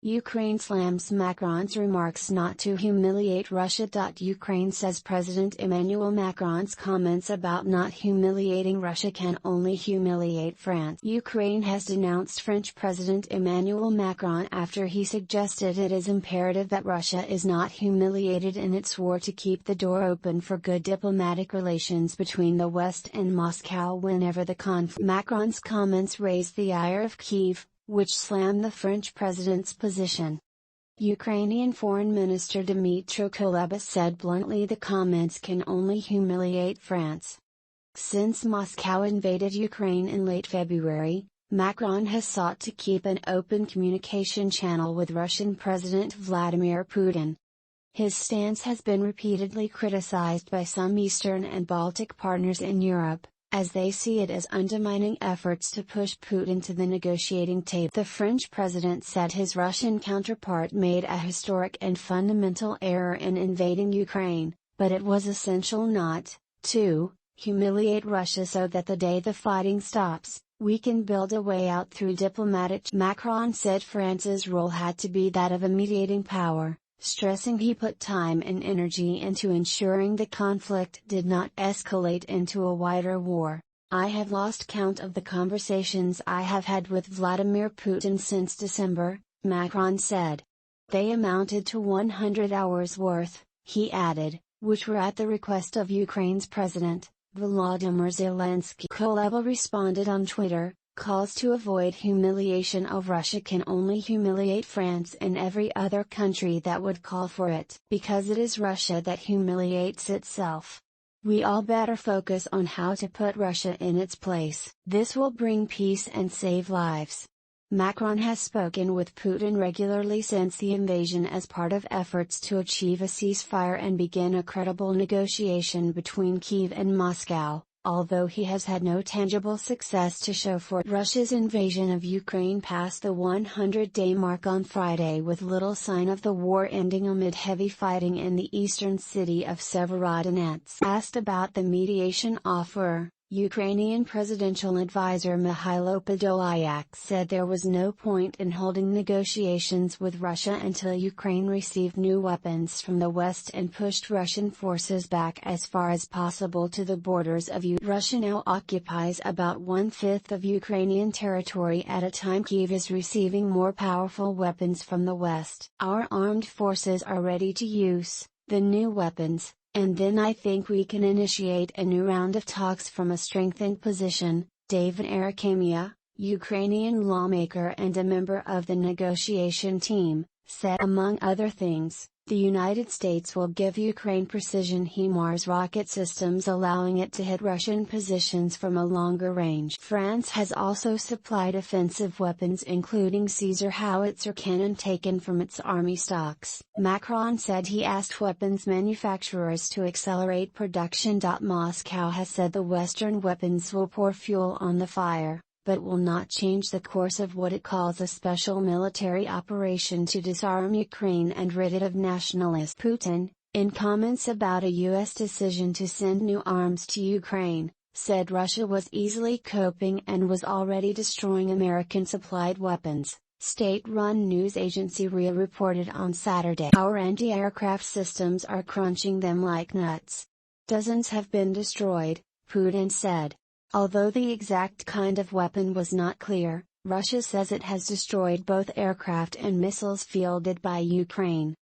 Ukraine slams Macron's remarks not to humiliate Russia. Ukraine says President Emmanuel Macron's comments about not humiliating Russia can only humiliate France. Ukraine has denounced French President Emmanuel Macron after he suggested it is imperative that Russia is not humiliated in its war to keep the door open for good diplomatic relations between the West and Moscow whenever the conflict. Macron's comments raised the ire of Kyiv, which slammed the French president's position. Ukrainian Foreign Minister Dmytro Kuleba said bluntly the comments can only humiliate France. Since Moscow invaded Ukraine in late February, Macron has sought to keep an open communication channel with Russian President Vladimir Putin. His stance has been repeatedly criticized by some Eastern and Baltic partners in Europe, as they see it as undermining efforts to push Putin to the negotiating table. The French president said his Russian counterpart made a historic and fundamental error in invading Ukraine, but it was essential not to humiliate Russia so that the day the fighting stops, we can build a way out through diplomatic. Macron said France's role had to be that of a mediating power, stressing he put time and energy into ensuring the conflict did not escalate into a wider war. I have lost count of the conversations I have had with Vladimir Putin since December, Macron said. They amounted to 100 hours worth, he added, which were at the request of Ukraine's president, Volodymyr Zelensky. Kuleba responded on Twitter, calls to avoid humiliation of Russia can only humiliate France and every other country that would call for it. Because it is Russia that humiliates itself. We all better focus on how to put Russia in its place. This will bring peace and save lives. Macron has spoken with Putin regularly since the invasion as part of efforts to achieve a ceasefire and begin a credible negotiation between Kyiv and Moscow, although he has had no tangible success to show for it. Russia's invasion of Ukraine passed the 100-day mark on Friday with little sign of the war ending amid heavy fighting in the eastern city of Severodonetsk. Asked about the mediation offer, Ukrainian presidential advisor Mikhailo Podolyak said there was no point in holding negotiations with Russia until Ukraine received new weapons from the West and pushed Russian forces back as far as possible to the borders of Ukraine. Russia now occupies about 1/5 of Ukrainian territory at a time Kyiv is receiving more powerful weapons from the West. Our armed forces are ready to use the new weapons, and then I think we can initiate a new round of talks from a strengthened position, David Arakhamia, Ukrainian lawmaker and a member of the negotiation team, said. Among other things, the United States will give Ukraine precision HIMARS rocket systems allowing it to hit Russian positions from a longer range. France has also supplied offensive weapons including Caesar howitzer cannon taken from its army stocks. Macron said he asked weapons manufacturers to accelerate production. Moscow has said the Western weapons will pour fuel on the fire, but will not change the course of what it calls a special military operation to disarm Ukraine and rid it of nationalists. Putin, in comments about a U.S. decision to send new arms to Ukraine, said Russia was easily coping and was already destroying American-supplied weapons, state-run news agency RIA reported on Saturday. Our anti-aircraft systems are crunching them like nuts. Dozens have been destroyed, Putin said. Although the exact kind of weapon was not clear, Russia says it has destroyed both aircraft and missiles fielded by Ukraine.